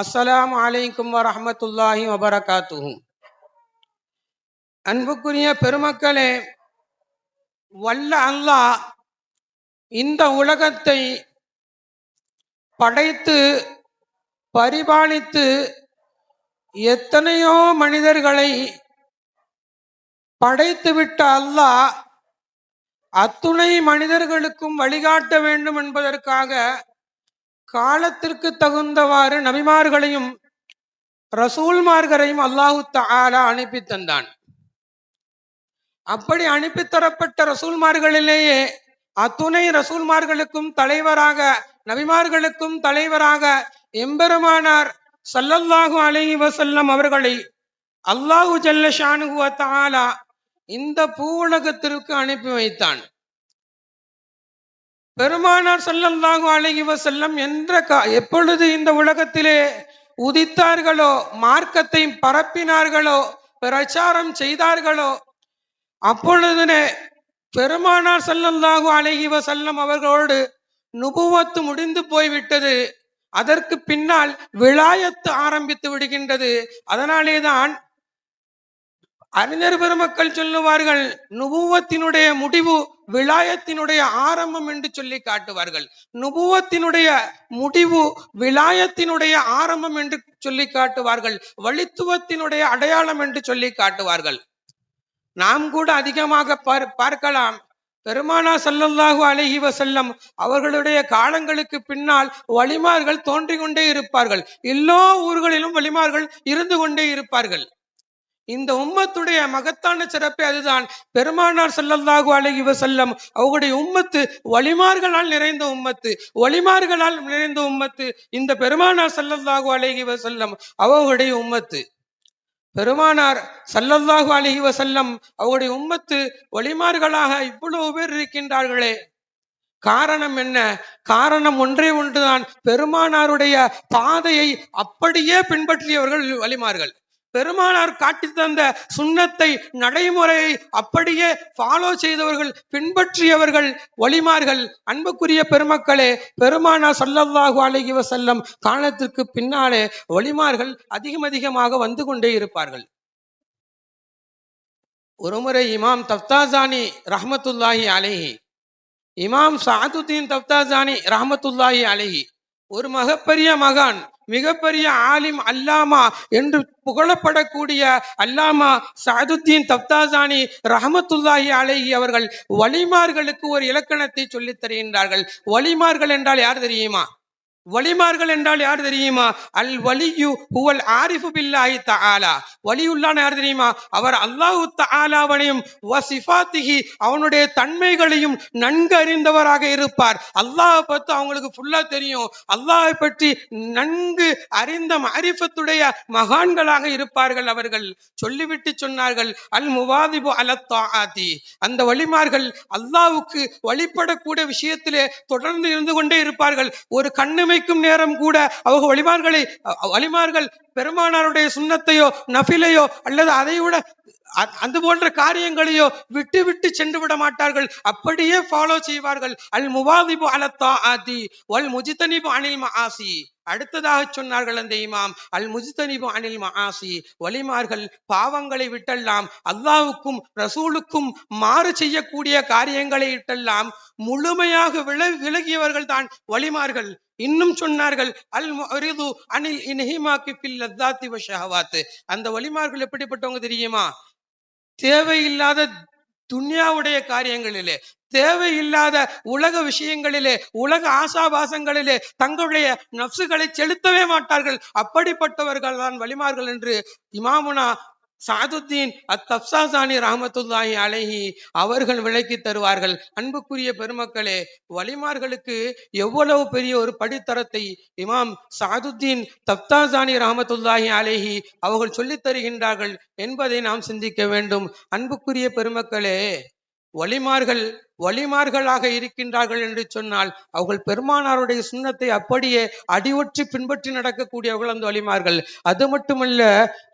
அஸ்ஸலாமு அலைக்கும் வரஹ்மத்துல்லாஹி வபரகாத்துஹு. அன்புக்குரிய பெருமக்களே, வல்ல அல்லாஹ் இந்த உலகத்தை படைத்து பரிபாலித்து எத்தனையோ மனிதர்களை படைத்துவிட்ட அல்லாஹ் அத்துணை மனிதர்களுக்கும் வழிகாட்ட வேண்டும் என்பதற்காக காலத்திற்கு தகுந்தவாறு நபிமார்களையும் ரசூல்மார்களையும் அல்லாஹு தஆலா அனுப்பி தந்தான். அப்படி அனுப்பி தரப்பட்ட ரசூல்மார்களிலேயே அத்துணை ரசூல்மார்களுக்கும் தலைவராக, நபிமார்களுக்கும் தலைவராக எம்பெருமானார் ஸல்லல்லாஹு அலைஹி வஸல்லம் அவர்களை அல்லாஹு ஜல்ல ஷானுஹு வ தஆலா இந்த பூவுலகத்திற்கு அனுப்பி வைத்தான். பெருமானார் ஸல்லல்லாஹு அலைஹி வஸல்லம் எப்பொழுது இந்த உலகத்திலே உதித்தார்களோ, மார்க்கத்தை பரப்பினார்களோ, பிரச்சாரம் செய்தார்களோ, அப்பொழுது பெருமானார் ஸல்லல்லாஹு அலைஹி வஸல்லம் அவர்களோடு நுபுவத்து முடிந்து போய்விட்டது. அதற்கு பின்னால் விலாயத்து ஆரம்பித்து விடுகின்றது. அதனாலேதான் அறிஞர் பெருமக்கள் சொல்லுவார்கள், நுபுவத்தினுடைய முடிவு விலாயத்தினுடைய ஆரம்பம் என்று சொல்லி காட்டுவார்கள். நுபுவத்தினுடைய முடிவு விலாயத்தினுடைய ஆரம்பம் என்று சொல்லி காட்டுவார்கள். வலித்துவத்தினுடைய அடையாளம் என்று சொல்லி காட்டுவார்கள். நாம் கூட அதிகமாக பார்க்கலாம். பெருமானார் ஸல்லல்லாஹு அலைஹி வஸல்லம் அவர்களுடைய காலங்களுக்கு பின்னால் வலிமார்கள் தோன்றிக் கொண்டே இருப்பார்கள். எல்லா ஊர்களிலும் வலிமார்கள் இருந்து கொண்டே இருப்பார்கள். இந்த உம்மத்துடைய மகத்தான சிறப்பே அதுதான். பெருமானார் ஸல்லல்லாஹு அலைஹி வஸல்லம் அவர்களுடைய உம்மத்து வலிமார்களால் நிறைந்த உம்மத்து, வலிமார்களால் நிறைந்த உம்மத்து இந்த பெருமானார் ஸல்லல்லாஹு அலைஹி வஸல்லம் அவர்களுடைய உம்மத்து. பெருமானார் ஸல்லல்லாஹு அலைஹி வஸல்லம் அவருடைய உம்மத்து வலிமார்களாக இவ்வளவு பேர் இருக்கின்றார்களே, காரணம் என்ன? காரணம் ஒன்றே ஒன்றுதான். பெருமானாருடைய பாதையை அப்படியே பின்பற்றியவர்கள் வலிமார்கள். பெருமானார் காட்டி தந்த சுன்னத்தை, நடைமுறையை அப்படியே ஃபாலோ செய்தவர்கள், பின்பற்றியவர்கள் வலிமார்கள். அன்புக்குரிய பெருமக்களே, பெருமானார் ஸல்லல்லாஹு அலைஹி வஸல்லம் காலத்திற்கு பின்னாலே வலிமார்கள் அதிகமாக வந்து கொண்டே இருப்பார்கள். ஒருமுறை இமாம் தஃப்தாசானி ரஹ்மத்துல்லாஹி அலைஹி, இமாம் சஅதுத்தீன் தஃப்தாசானி ரஹ்மத்துல்லாஹி அலைஹி ஒரு மிகப்பெரிய மகான், மிகப்பெரிய ஆலிம், அல்லாமா என்று புகழப்படக்கூடிய அல்லாமா சஅதுத்தீன் தஃப்தாசானி ரஹ்மத்துல்லாஹி அலைஹி அவர்கள் வலிமார்களுக்கு ஒரு இலக்கணத்தை சொல்லித் தருகின்றார்கள். வலிமார்கள் என்றால் யார் தெரியுமா? வலிமார்கள் என்றால் யார் தெரியுமா? அல் வலியு ஹுவல் ஆரிஃபு பில்லாஹி தஆலா. வலியுல்லாஹ் யார் தெரியுமா? அவர் அல்லாஹு தஆலாவையும் வசிஃபாத்திஹி அவனுடைய தன்மைகளையும் நன்கு அறிந்தவராக இருப்பார். அல்லாஹ் பற்றி அவங்களுக்கு ஃபுல்லா தெரியும். அல்லாஹை பற்றி நன்கு அறிந்த மஅரிஃபத்துடைய மகான்களாக இருப்பார்கள். அவர்கள் சொல்லிவிட்டு சொன்னார்கள், அல் முவாதிபு அல தாஆதி. அந்த வலிமார்கள் அல்லாஹ்வுக்கு வழிபடக்கூடிய விஷயத்திலே தொடர்ந்து இருந்து கொண்டே இருப்பார்கள். ஒரு கண்ணுமைக்கும் நேரம் கூட அவங்க வலிமார்கள் பெருமானாருடைய சுன்னத்தையோ நஃபிலையோ அல்லது அதை விட அது போன்ற காரியங்களையோ விட்டு விட்டு சென்று விட மாட்டார்கள். அப்படியே ஃபாலோ செய்வார்கள். அல் முவாதிபு அல தாஆதி வல் முஜ்தனிபு அனில் மஆசி. அடுத்ததாக சொன்னார்கள் அந்த இமாம், அல் முஜ்தனிபு அனில் மஆசி. வலிமார்கள் பாவங்களை விட்டெல்லாம், அல்லாஹ்வுக்கும் ரசூலுக்கும் மாறு செய்யக்கூடிய காரியங்களை விட்டெல்லாம் முழுமையாக விலகியவர்கள் தான் வலிமார்கள். இன்னும் சொன்னார்கள், அல் முரிது அனில் இன்ஹிமாக்கி ஃபில் லத்தாத்தி வ ஷஹவாத். அந்த வலிமார்கள் எப்படிப்பட்டவங்க தெரியுமா? தேவையில்லாத துன்யாவுடைய காரியங்களிலே, தேவையில்லாத உலக விஷயங்களிலே, உலக ஆசாபாசங்களிலே தங்களுடைய நஃப்சுகளை செலுத்தவே மாட்டார்கள். அப்படிப்பட்டவர்கள் தான் வலிமார்கள் என்று இமாமுனா சஅதுத்தீன் அத்-தஃப்தாசானி ரஹ்மத்துல்லாஹி அலைஹி அவர்கள் விளக்கி தருவார்கள். அன்புக்குரிய பெருமக்களே, வலிமார்களுக்கு எவ்வளவு பெரிய ஒரு படித்தரத்தை இமாம் சஅதுத்தீன் தஃப்தாசானி ரஹ்மத்துல்லாஹி அலைஹி அவர்கள் சொல்லித் தருகின்றார்கள் என்பதை நாம் சிந்திக்க வேண்டும். அன்புக்குரிய பெருமக்களே, வலிமார்களாக இருக்கின்றார்கள் என்று சொன்னால் அவர்கள் பெருமானாருடைய சுன்னத்தை அப்படியே அடிவற்றி பின்பற்றி நடக்கக்கூடியவர்கள் அந்த வலிமார்கள். அது மட்டுமல்ல,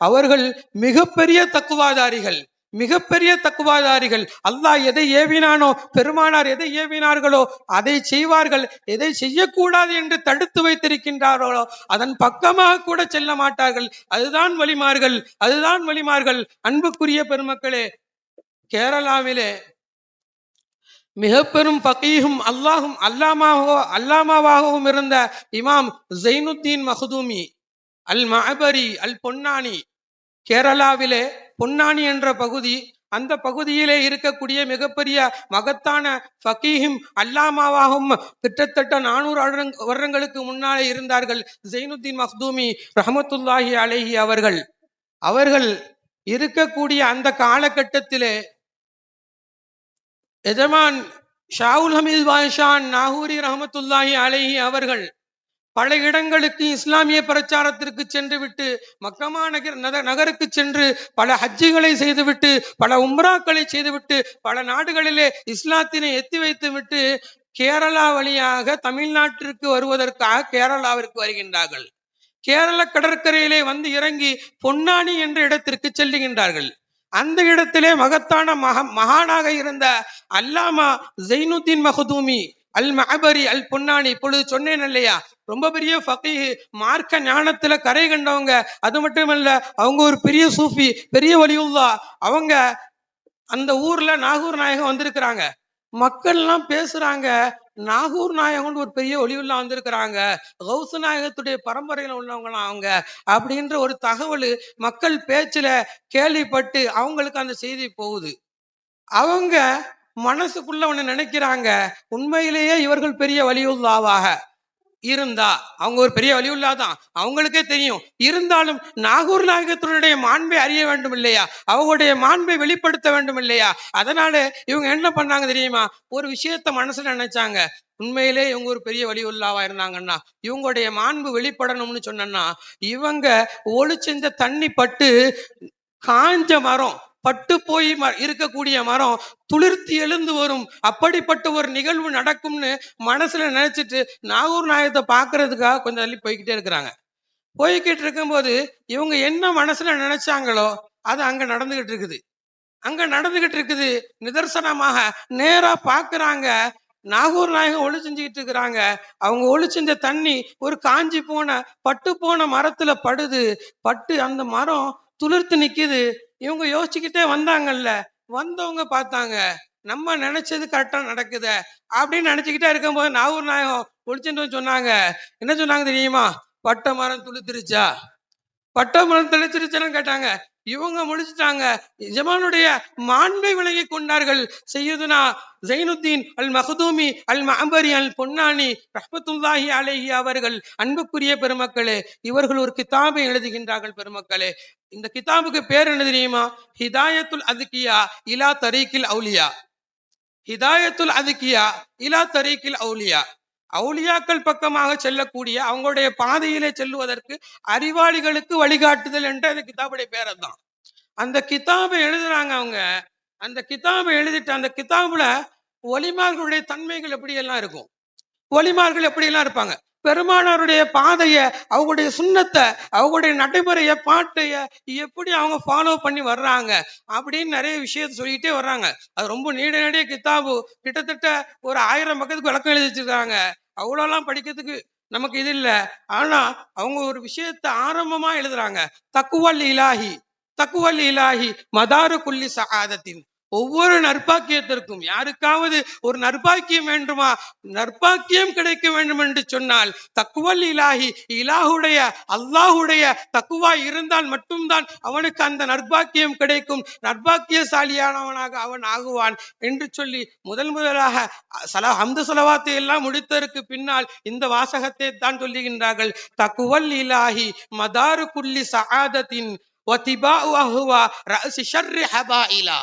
அவர்கள் மிகப்பெரிய தக்குவாதாரிகள், மிகப்பெரிய தக்குவாதாரிகள். அல்லாஹ் எதை ஏவினானோ, பெருமானார் எதை ஏவினார்களோ அதை செய்வார்கள். எதை செய்யக்கூடாது என்று தடுத்து வைத்திருக்கின்றார்களோ அதன் பக்கமாக கூட செல்ல மாட்டார்கள். அதுதான் வலிமார்கள், அதுதான் வலிமார்கள். அன்புக்குரிய பெருமக்களே, கேரளாவிலே மிக பெரும் பகீஹும் அல்லாமாவாகவும் இருந்த இமாம் ஜைனுத்தீன் மஹ்தூமி அல் மஅபரி அல் பொன்னானி, கேரளாவிலே பொன்னானி என்ற பகுதி, அந்த பகுதியிலே இருக்கக்கூடிய மிகப்பெரிய மகத்தான ஃபகீஹும் அல்லாமாவாகவும் கிட்டத்தட்ட 400 வருடங்களுக்கு முன்னாலே இருந்தார்கள் ஜைனுத்தீன் மஹ்தூமி ரஹமத்துல்லாஹி அலைஹி அவர்கள். அவர்கள் இருக்கக்கூடிய அந்த காலகட்டத்திலே எஜமான் ஷாவுல் ஹமீத் பாஷான் நாகூரி ரஹமத்துல்லாஹி அலைஹி அவர்கள் பல இடங்களுக்கு இஸ்லாமிய பிரச்சாரத்திற்கு சென்று விட்டு, மக்கமா நகருக்கு சென்று பல ஹஜ்ஜிகளை செய்துவிட்டு, பல உம்ராக்களை செய்துவிட்டு, பல நாடுகளிலே இஸ்லாத்தினை எத்தி வைத்து விட்டு கேரளா வழியாக தமிழ்நாட்டிற்கு வருவதற்காக கேரளாவிற்கு வருகின்றார்கள். கேரள கடற்கரையிலே வந்து இறங்கி பொன்னானி என்ற இடத்திற்கு செல்லுகின்றார்கள். அந்த இடத்திலே மகத்தான மகானாக இருந்த அல்லாமா ஜைனுத்தீன் மஹ்தூமி அல் மஅபரி அல் பொன்னானி, இப்பொழுது சொன்னேன் இல்லையா, ரொம்ப பெரிய ஃபகீஹ், மார்க்க ஞானத்துல கரை கண்டவங்க. அது மட்டுமல்ல, அவங்க ஒரு பெரிய சூஃபி, பெரிய வலியுல்லா. அவங்க அந்த ஊர்ல நாகூர் நாயகம் வந்திருக்கிறாங்க. மக்கள் எல்லாம் பேசுறாங்க, நாகூர் நாயகன் ஒரு பெரிய ஒளிவுல்லா வந்திருக்கிறாங்க, கௌசு நாயகத்துடைய பரம்பரையில உள்ளவங்களாம் அவங்க அப்படின்ற ஒரு தகவல் மக்கள் பேச்சுல கேள்விப்பட்டு அவங்களுக்கு அந்த செய்தி போகுது. அவங்க மனசுக்குள்ள ஒண்ணு நினைக்கிறாங்க, உண்மையிலேயே இவர்கள் பெரிய வலியுல்லாவாக இருந்தா, அவங்க ஒரு பெரிய வலியுல்லா தான், அவங்களுக்கே தெரியும். இருந்தாலும் நாகூர் நாயகத்தினுடைய மாண்பை அறிய வேண்டும் இல்லையா, அவங்களுடைய மாண்பை வெளிப்படுத்த வேண்டும் இல்லையா. அதனால இவங்க என்ன பண்ணாங்க தெரியுமா, ஒரு விஷயத்த மனசுல நினைச்சாங்க, உண்மையிலே இவங்க ஒரு பெரிய வலியுல்லாவா இருந்தாங்கன்னா, இவங்களுடைய மாண்பு வெளிப்படணும்னு சொன்னா, இவங்க ஒளி செஞ்ச தண்ணி பட்டு காஞ்ச மரம், பட்டு போய் இருக்கக்கூடிய மரம் துளிர்த்தி எழுந்து வரும், அப்படிப்பட்ட ஒரு நிகழ்வு நடக்கும்னு மனசுல நினைச்சிட்டு நாகூர் நாயகத்தை பாக்குறதுக்காக கொஞ்சம் தள்ளி போய்கிட்டே இருக்கிறாங்க. போய்கிட்டு இருக்கும்போது இவங்க என்ன மனசுல நினைச்சாங்களோ அது அங்க நடந்துகிட்டு இருக்குது. அங்க நடந்துகிட்டு இருக்குது. நிதர்சனமாக நேரா பாக்குறாங்க, நாகூர் நாயகம் ஒளி செஞ்சுக்கிட்டு இருக்கிறாங்க. அவங்க ஒளி செஞ்ச தண்ணி ஒரு காஞ்சி போன பட்டு போன மரத்துல படுது. பட்டு அந்த மரம் துளிர்த்து நிக்குது. இவங்க யோசிச்சுக்கிட்டே வந்தாங்கல்ல, வந்தவங்க பார்த்தாங்க, நம்ம நினைச்சது கரெக்டா நடக்குத அப்படின்னு நினைச்சுக்கிட்டே இருக்கும்போது நாகூர் நாயகம் ஒளிச்சுட்டு சொன்னாங்க. என்ன சொன்னாங்க தெரியுமா, பட்ட மரம் துளுத்திருச்சா, பட்ட மரம் தெளிச்சிருச்சுன்னு கேட்டாங்க. இவங்க முடிச்சுட்டாங்க, எஜமானுடைய மாண்பை விளங்கி கொண்டார்கள். சையதுனா ஜைனுத்தீன் அல் மஹ்தூமி அல் மஅபரி அல் பொன்னானி ரஹ்மத்துல்லாஹி அலைஹி அவர்கள். அன்புக்குரிய பெருமக்களே, இவர்கள் ஒரு கிதாபை எழுதுகின்றார்கள். பெருமக்களே, இந்த கிதாபுக்கு பேர் என்ன தெரியுமா, ஹிதாயத்துல் அதுகியா இலா தரீக்கில் அவுலியா. ஹிதாயத்துல் அதுகியா இலா தரீக்கில் அவுலியா, அவுலியாக்கள் பக்கமாக செல்லக்கூடிய, அவங்களுடைய பாதையிலே செல்லுவதற்கு அறிவாளிகளுக்கு வழிகாட்டுதல் என்ற அந்த கிதாபுடைய பேர் தான். அந்த கிதாபை எழுதுறாங்க அவங்க. அந்த கிதாபை எழுதிட்டு அந்த கிதாபுல ஒலிமார்களுடைய தன்மைகள் எப்படி எல்லாம் இருக்கும், ஒலிமார்கள் எப்படி எல்லாம் இருப்பாங்க, பெருமானாருடைய பாதைய, அவங்களுடைய சுண்ணத்தை, அவங்களுடைய நடைமுறைய, பாட்டைய எப்படி அவங்க ஃபாலோ பண்ணி வர்றாங்க அப்படின்னு நிறைய விஷயத்த சொல்லிட்டே வர்றாங்க. அது ரொம்ப நீடிய கிதாபு, கிட்டத்தட்ட ஒரு 1000 பக்கத்துக்கு விளக்கம் எழுதி வச்சிருக்காங்க. அவ்வளோலாம் படிக்கிறதுக்கு நமக்கு இது இல்லை. ஆனா அவங்க ஒரு விஷயத்த ஆரம்பமா எழுதுறாங்க, தக்குவல் இலாஹி, தக்குவல் இலாஹி மதாரு குல்லி சஆதத்தின். ஒவ்வொரு நற்பாக்கியத்திற்கும், யாருக்காவது ஒரு நற்பாக்கியம் வேண்டுமா, நற்பாக்கியம் கிடைக்க வேண்டும் என்று சொன்னால் தக்குவல் இலாஹி, இலாஹுடைய அல்லாஹுடைய தக்குவா இருந்தால் மட்டும்தான் அவனுக்கு அந்த நற்பாக்கியம் கிடைக்கும், நற்பாக்கியசாலியானவனாக அவன் ஆகுவான் என்று சொல்லி முதலாக ஹம்து ஸலவாத்தை எல்லாம் முடித்ததற்கு பின்னால் இந்த வாசகத்தை தான் சொல்லுகின்றார்கள். தக்குவல் இலாஹி மதாரு குல்லி சஆதத்தின் வதிபாஉ அஹ்வா ரஅஸி ஷர்ரி ஹபாயிலா.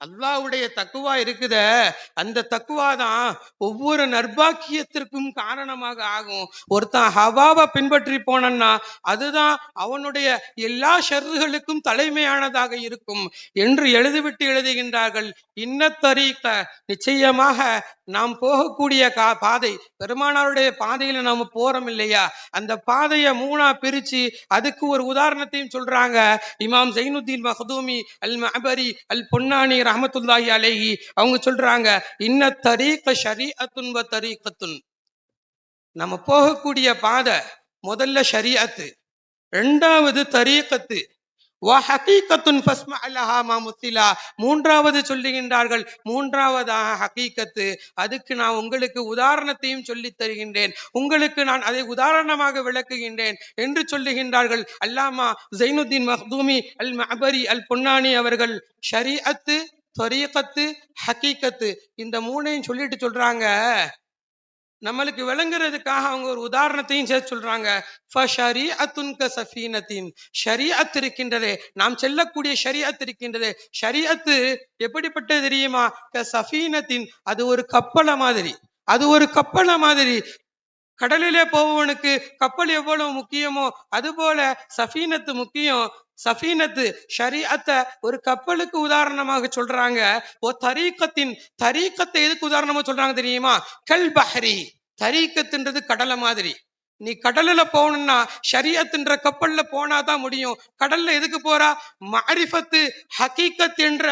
அல்லாஹ்வுடைய தக்குவா இருக்குத, அந்த தக்குவா தான் ஒவ்வொரு நற்பாக்கியத்திற்கும் காரணமாக ஆகும். ஒருத்தன் ஹவாவை பின்பற்றி போனன்னா அதுதான் அவனுடைய எல்லா ஷர்றுகளுக்கும் தலைமையானதாக இருக்கும் என்று எழுதிவிட்டு எழுதுகின்றார்கள். இன்னத்தரீக, நிச்சயமாக நாம் போகக்கூடிய பாதை, பெருமானாருடைய பாதையில நாம போறோம் இல்லையா, அந்த பாதையை மூணா பிரிச்சு அதுக்கு ஒரு உதாரணத்தையும் சொல்றாங்க. இமாம் ஜைனுத்தீன் மஹ்தூமி அல் மஅபரி அல் பொன்னானி ரஹ்மத்துல்லாஹி அலைஹி அவங்க சொல்றாங்க, இன்ன தரீக ஷரீஅத்துன் வ தரீகத்துன். நம்ம போகக்கூடிய பாதை முதல்ல ஷரீஅத்து, இரண்டாவது தரீகத்து, மூன்றாவது சொல்லுகின்றார்கள், மூன்றாவதாக ஹகீகத்து. அதுக்கு நான் உங்களுக்கு உதாரணத்தையும் சொல்லித் தருகின்றேன், உங்களுக்கு நான் அதை உதாரணமாக விளக்குகின்றேன் என்று சொல்லுகின்றார்கள் அல்லாமா ஜைனுத்தீன் மஹ்தூமி அல் மஅபரி அல் பொன்னானி அவர்கள். ஷரீஅத்து, தரீகத்து, ஹகீகத்து இந்த மூணையும் சொல்லிட்டு சொல்றாங்க, நம்மளுக்கு விளங்குறதுக்காக அவங்க ஒரு உதாரணத்தையும் சேர்த்து சொல்றாங்க. ஷரீஅத் இருக்கின்றதே, நாம் செல்லக்கூடிய ஷரீஅத் இருக்கின்றதே, ஷரீஅத்து எப்படிப்பட்டது தெரியுமா? சஃபீனத்தின், அது ஒரு கப்பலை மாதிரி, அது ஒரு கப்பலை மாதிரி. கடலிலே போபவனுக்கு கப்பல் எவ்வளவு முக்கியமோ அதுபோல சஃபீனத்து முக்கியம். சஃபீனத்து ஷரீஅத்தை ஒரு கப்பலுக்கு உதாரணமாக சொல்றாங்க. ஓ தரீகத்தின், தரீகத்தை எதுக்கு உதாரணமா சொல்றாங்க தெரியுமா? கல் பஹரி, தரீகத்துன்றது கடலை மாதிரி. நீ கடல்ல போகணும்னா ஷரீஅத்துன்ற கப்பல்ல போனாதான் முடியும். கடல்ல எதுக்கு போறா? மஅரிஃபத்து ஹகீகத் என்ற,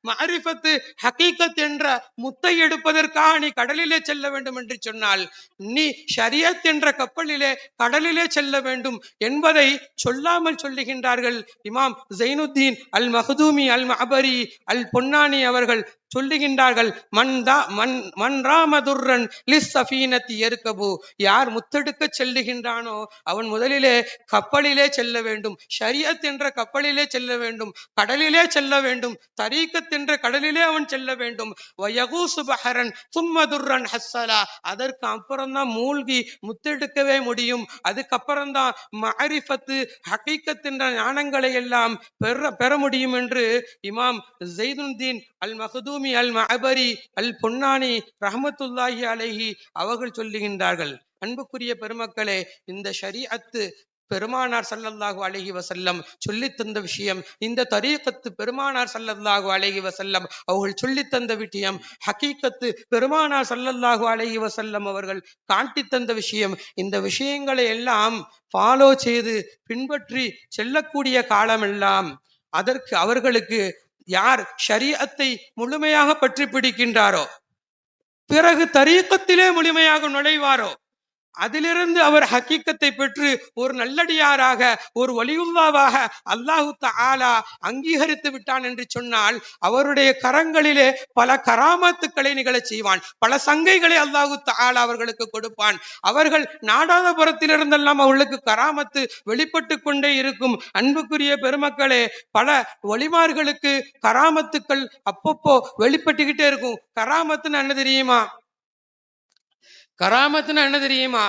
மஅரிஃபத்து ஹகீகத் என்ற முத்தை எடுப்பதற்காக நீ கடலிலே செல்ல வேண்டும் என்று சொன்னால், நீ ஷரியத் என்ற கப்பலிலே கடலிலே செல்ல வேண்டும் என்பதை சொல்லாமல் சொல்லுகின்றார்கள் இமாம் ஜைனுத்தீன் அல் மஹ்தூமி அல் மஅபரி அல் பொன்னானி அவர்கள் சொல்லுகின்றார்கள். யார் முத்தெடுக்க செல்லுகின்றானோ அவன் முதலிலே கப்பலிலே செல்ல வேண்டும், ஷரியத் என்ற கப்பலிலே செல்ல வேண்டும், கடலிலே செல்ல வேண்டும், தரீகத் என்ற கடலிலே அவன் செல்ல வேண்டும். அதற்கு அப்புறம்தான் மூழ்கி முத்தெடுக்கவே முடியும். அதுக்கப்புறம்தான் மஅரிஃபத்து ஹகீகத் என்ற ஞானங்களை எல்லாம் பெற முடியும் என்று இமாம் ஜைனுத்தீன் அல் மஹ்தூமி அல் மஅபரி அல் பொன்னானி ரஹ்மத்துல்லாஹி அலைஹி அவர்கள் சொல்லுகின்றார்கள். அன்புக்குரிய பெருமக்களே, இந்த ஷரீஅத்து பெருமானார் ஸல்லல்லாஹு அலைஹி வஸல்லம் சொல்லி தந்த விஷயம், இந்த தரீகத்து பெருமானார் ஸல்லல்லாஹு அலைஹி வஸல்லம் அவர்கள் சொல்லி தந்த விஷயம், ஹகீகத்து பெருமானார் ஸல்லல்லாஹு அலைஹி வஸல்லம் அவர்கள் காட்டி தந்த விஷயம். இந்த விஷயங்களை எல்லாம் ஃபாலோ செய்து பின்பற்றி செல்லக்கூடிய காலமெல்லாம் அதற்கு அவர்களுக்கு யார் ஷரீஅத்தை முழுமையாக பற்றி பிடிக்கின்றாரோ, பிறகு தரீகத்திலே முழுமையாக நுழைவாரோ, அதிலிருந்து அவர் ஹக்கீக்கத்தை பெற்று ஒரு நல்லடியாராக, ஒரு வலியுல்லாவாக அல்லாஹு தஆலா அங்கீகரித்து விட்டான் என்று சொன்னால், அவருடைய கரங்களிலே பல கராமத்துக்களை நிகழச் செய்வான், பல சங்கைகளை அல்லாஹு தஆலா அவர்களுக்கு கொடுப்பான். அவர்கள் நாடாத புறத்திலிருந்தெல்லாம் அவர்களுக்கு கராமத்து வெளிப்பட்டு கொண்டே இருக்கும். அன்புக்குரிய பெருமக்களே, பல வலிமார்களுக்கு கராமத்துக்கள் அப்பப்போ வெளிப்பட்டுக்கிட்டே இருக்கும். கராமத்துன்னு என்ன தெரியுமா? கராமத்துன்னு என்ன தெரியுமா?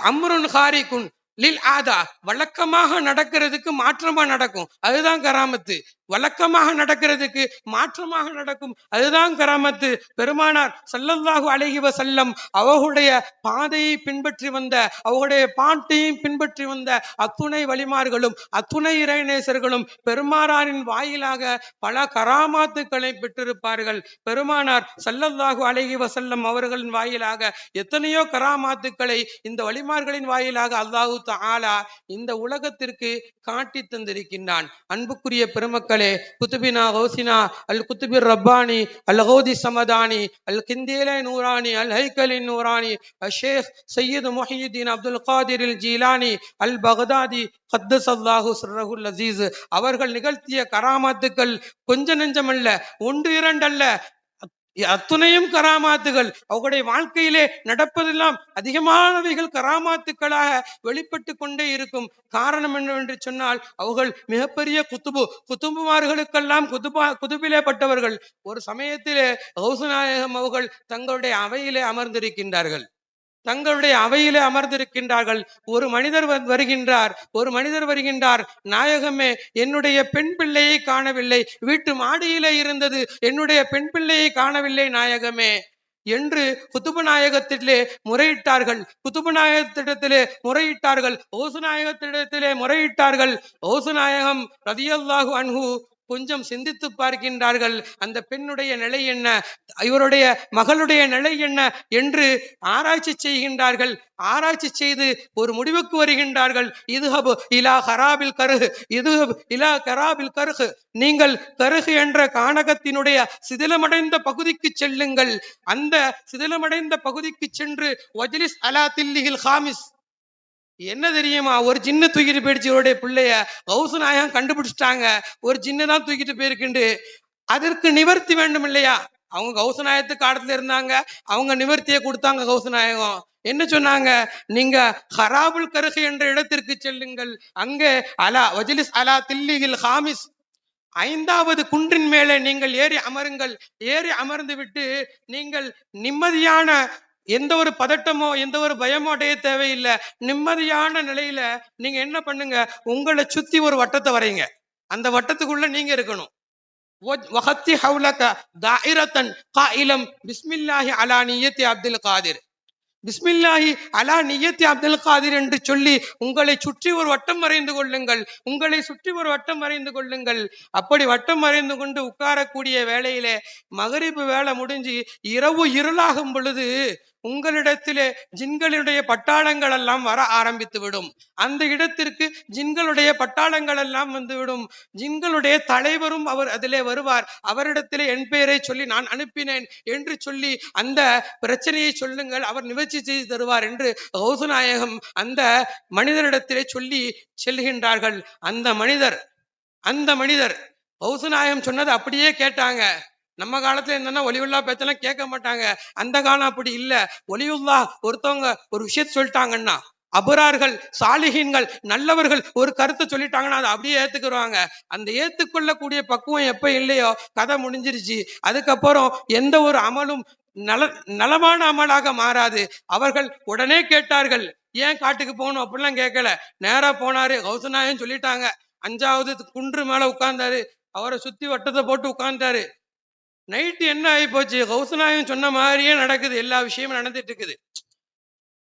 அம்ருன் ஹாரிகுன் லில் ஆதா, வழக்கமாக நடக்கிறதுக்கு மாற்றமா நடக்கும், அதுதான் கராமத்து. வழக்கமாக நடக்கிறதுக்கு மாற்றமாக நடக்கும், அதுதான் கராமத்து. பெருமானார் ஸல்லல்லாஹு அலைஹி வஸல்லம் அவர்களுடைய பாதையை பின்பற்றி வந்த, அவருடைய பாட்டையும் பின்பற்றி வந்த அத்துணை வலிமார்களும் அத்துணை இறைநேசர்களும் பெருமானாரின் வாயிலாக பல கராமாத்துக்களை பெற்றிருப்பார்கள். பெருமானார் ஸல்லல்லாஹு அலைஹி வஸல்லம் அவர்களின் வாயிலாக எத்தனையோ கராமாத்துக்களை இந்த வலிமார்களின் வாயிலாக அல்லாஹு தஆலா இந்த உலகத்திற்கு காட்டி தந்திருக்கின்றான். அன்புக்குரிய பெருமக்களே, குதுபினா கௌசினா அல் குதுபிர் ரப்பானி அல் கௌதி சமதானி அல் கிந்தீலை நூரானி அல் ஹைக்கலி நூரானி அல் ஷேக் சையீத் முஹியுத்தீன் அப்துல் காதிர் அல் ஜீலானி அல் பக்தாதி கத்தஸல்லாஹு சிர்ரஹுல் அஸீஸ் அவர்கள் நிகழ்த்திய கராமாத்துக்கள் கொஞ்ச நெஞ்சமல்ல, ஒன்று இரண்டல்ல, அத்துணையும் கராமாத்துகள். அவர்களுடைய வாழ்க்கையிலே நடப்பதெல்லாம் அதிகமானவைகள் கராமாத்துக்களாக வெளிப்பட்டு கொண்டே இருக்கும். காரணம் என்னவென்று சொன்னால், அவர்கள் மிகப்பெரிய குத்துபுமார்களுக்கெல்லாம் குதுபிலே பட்டவர்கள். ஒரு சமயத்திலே கௌஸ் நாயகம் அவர்கள் தங்களுடைய அவையிலே அமர்ந்திருக்கின்றார்கள். ஒரு மனிதர் வருகின்றார். நாயகமே, என்னுடைய பெண் பிள்ளையை காணவில்லை, வீட்டு மாடியிலே இருந்தது, என்னுடைய பெண் பிள்ளையை காணவில்லை நாயகமே என்று குதுபு நாயகத்திலே முறையிட்டார்கள். கௌஸ் நாயகத்திடத்திலே முறையிட்டார்கள். கௌஸ் நாயகம் ரலியல்லாஹு அன்ஹு கொஞ்சம் சிந்தித்து பார்க்கின்றார்கள். அந்த பெண்ணுடைய நிலை என்ன, இவருடைய மகளுடைய நிலை என்ன என்று ஆராய்ச்சி செய்கின்றார்கள். ஆராய்ச்சி செய்து ஒரு முடிவுக்கு வருகின்றார்கள். இதுஹபு இலா கராபில் கருகு, இதுஹபு இலா கராபில் கருகு, நீங்கள் கருகு என்ற கானகத்தினுடைய சிதிலமடைந்த பகுதிக்கு செல்லுங்கள். அந்த சிதிலமடைந்த பகுதிக்கு சென்று வஜ்லிஸ் அலா தில்லிஹில் ஹாமிஸ், என்ன தெரியுமா, ஒரு சின்ன தூக்கிட்டு போயிடுச்சு இவருடைய பிள்ளைய. கௌசு நாயகம் கண்டுபிடிச்சிட்டாங்க, ஒரு சின்ன தான் தூக்கிட்டு போயிருக்குண்டு. அதற்கு நிவர்த்தி வேண்டும் இல்லையா? அவங்க கௌசு நாயகத்துக்கு காலத்துல இருந்தாங்க, அவங்க நிவர்த்தியை கொடுத்தாங்க. கௌசு நாயகம் என்ன சொன்னாங்க, நீங்க ஹராபுல் கருகு என்ற இடத்திற்கு செல்லுங்கள். அங்கே அலா வஜ்லிஸ் அலா தில்லிஹில் ஹாமிஸ், 5வது குன்றின் மேலே நீங்கள் ஏறி அமருங்கள். ஏறி அமர்ந்து விட்டு நீங்கள் நிம்மதியான, எந்த ஒரு பதட்டமோ எந்த ஒரு பயமோ அடைய தேவையில்லை. நிம்மதியான நிலையில நீங்க என்ன பண்ணுங்க, உங்களை சுத்தி ஒரு வட்டத்தை வரைங்க. அந்த வட்டத்துக்குள்ள நீங்க இருக்கணும். வஹத்தி ஹவுலக தாயிரத்தன் காயிலம் பிஸ்மில்லாஹி அலா நிய்யத்தி அப்துல் காதிர், பிஸ்மில்லாஹி அலா நிய்யத்தி அப்துல் காதிர் என்று சொல்லி உங்களை சுற்றி ஒரு வட்டம் வரைந்து கொள்ளுங்கள். உங்களை சுற்றி ஒரு வட்டம் வரைந்து கொள்ளுங்கள். அப்படி வட்டம் வரைந்து கொண்டு உட்காரக்கூடிய வேளையிலே மகரிபு வேலை முடிஞ்சு இரவு இருளாகும் பொழுது உங்களிடத்திலே ஜின்களுடைய பட்டாளங்கள் எல்லாம் வர ஆரம்பித்து விடும். அந்த இடத்திற்கு ஜின்களுடைய பட்டாளங்கள் எல்லாம் வந்துவிடும். ஜின்களுடைய தலைவரும் அவர் அதிலே வருவார். அவரிடத்திலே என் பெயரை சொல்லி நான் அனுப்பினேன் என்று சொல்லி அந்த பிரச்சனையை சொல்லுங்கள், அவர் நிவர்த்தி செய்து தருவார் என்று கௌசு நாயகம் அந்த மனிதரிடத்திலே சொல்லி செல்கின்றார்கள். அந்த மனிதர் கௌசு நாயகம் சொன்னது அப்படியே கேட்டாங்க. நம்ம காலத்துல என்னன்னா ஒலியுல்லா பேச்செல்லாம் கேட்க மாட்டாங்க. அந்த காலம் அப்படி இல்ல. ஒலியுல்லா ஒருத்தவங்க ஒரு விஷயத்த சொல்லிட்டாங்கன்னா, அபரார்கள் சாலிஹீன்கள் நல்லவர்கள் ஒரு கருத்தை சொல்லிட்டாங்கன்னா அதை அப்படியே ஏத்துக்குருவாங்க. அந்த ஏத்துக்கொள்ளக்கூடிய பக்குவம் எப்ப இல்லையோ கதை முடிஞ்சிருச்சு. அதுக்கப்புறம் எந்த ஒரு அமலும் நலமான அமலாக மாறாது. அவர்கள் உடனே கேட்டார்கள், ஏன் காட்டுக்கு போகணும் அப்படிலாம் கேட்கல. நேரா போனாரு. கௌசு நாயகம் சொல்லிட்டாங்க. 5வது குன்று மேல உட்கார்ந்தாரு. அவரை சுத்தி வட்டத்தை போட்டு உட்கார்ந்தாரு. நைட்டு என்ன ஆகி போச்சு, கௌசு நாயகம் சொன்ன மாதிரியே நடக்குது. எல்லா விஷயமும் நடந்துட்டு இருக்குது.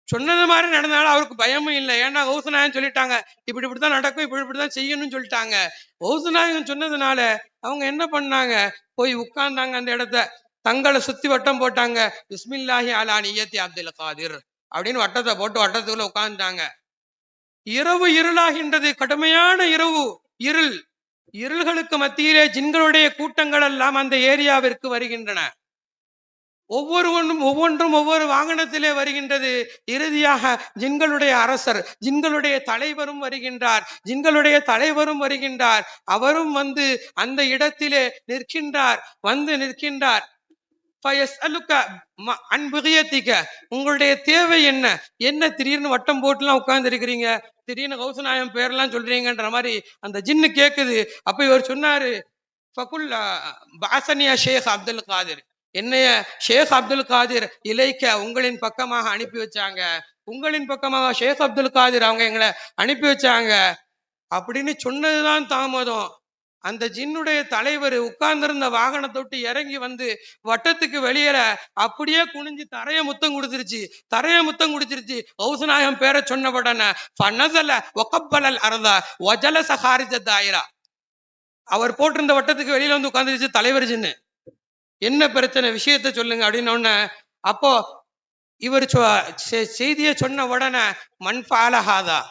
சொன்னது மாதிரி நடந்தாலும் அவருக்கு பயமும் இல்லை. ஏன்னா கௌசு நாயகம் சொல்லிட்டாங்க, இப்படித்தான் நடக்கும், இப்படித்தான் செய்யணும்னு சொல்லிட்டாங்க. கௌசு நாயகம் சொன்னதுனால அவங்க என்ன பண்ணாங்க, போய் உட்கார்ந்தாங்க. அந்த இடத்த தங்களை சுத்தி வட்டம் போட்டாங்க. பிஸ்மில்லாஹி அலா நிய்யத்தி அப்துல் காதிர் அப்படின்னு வட்டத்தை போட்டு வட்டத்துக்குள்ள உட்கார்ந்தாங்க. இரவு இருளாகின்றது. கடுமையான இரவு இருள்களுக்கு மத்தியிலே ஜின்களுடைய கூட்டங்கள் எல்லாம் அந்த ஏரியாவிற்கு வருகின்றன. ஒவ்வொன்றும் ஒவ்வொரு வாகனத்திலே வருகின்றது. இறுதியாக ஜின்களுடைய அரசர், ஜின்களுடைய தலைவரும் வருகின்றார். அவரும் வந்து அந்த இடத்திலே நிற்கின்றார். உங்களுடைய தேவை என்ன திடீர்னு வட்டம் போட்டுலாம் உட்கார்ந்து இருக்கிறீங்க, திடீர்னு கௌசு நாயகம் பேரெல்லாம் சொல்றீங்கன்ற மாதிரி அந்த ஜின்னு கேக்குது. அப்ப இவர் சொன்னாரு, ஷேக் அப்துல் காதிர், என்னைய ஷேக் அப்துல் காதிர் இலைக்க உங்களின் பக்கமாக அனுப்பி வச்சாங்க. உங்களின் பக்கமாக ஷேக் அப்துல் காதிர் அவங்க எங்களை அனுப்பி வச்சாங்க அப்படின்னு சொன்னதுதான் தாமதம். அந்த ஜின்னுடைய தலைவர் உட்கார்ந்திருந்த வாகனத்தை விட்டு இறங்கி வந்து வட்டத்துக்கு வெளியேற அப்படியே குனிஞ்சு தரைய முத்தம் கொடுத்துருச்சு. கௌசு நாயகம் பேரை சொன்ன உடனே அவர் போட்டிருந்த வட்டத்துக்கு வெளியில வந்து உட்கார்ந்துருச்சு தலைவர் ஜின்னு. என்ன பிரச்சனை, விஷயத்த சொல்லுங்க அப்படின்னு உடனே, அப்போ இவர் செய்தியை சொன்ன உடனே மண்பாலஹாதா,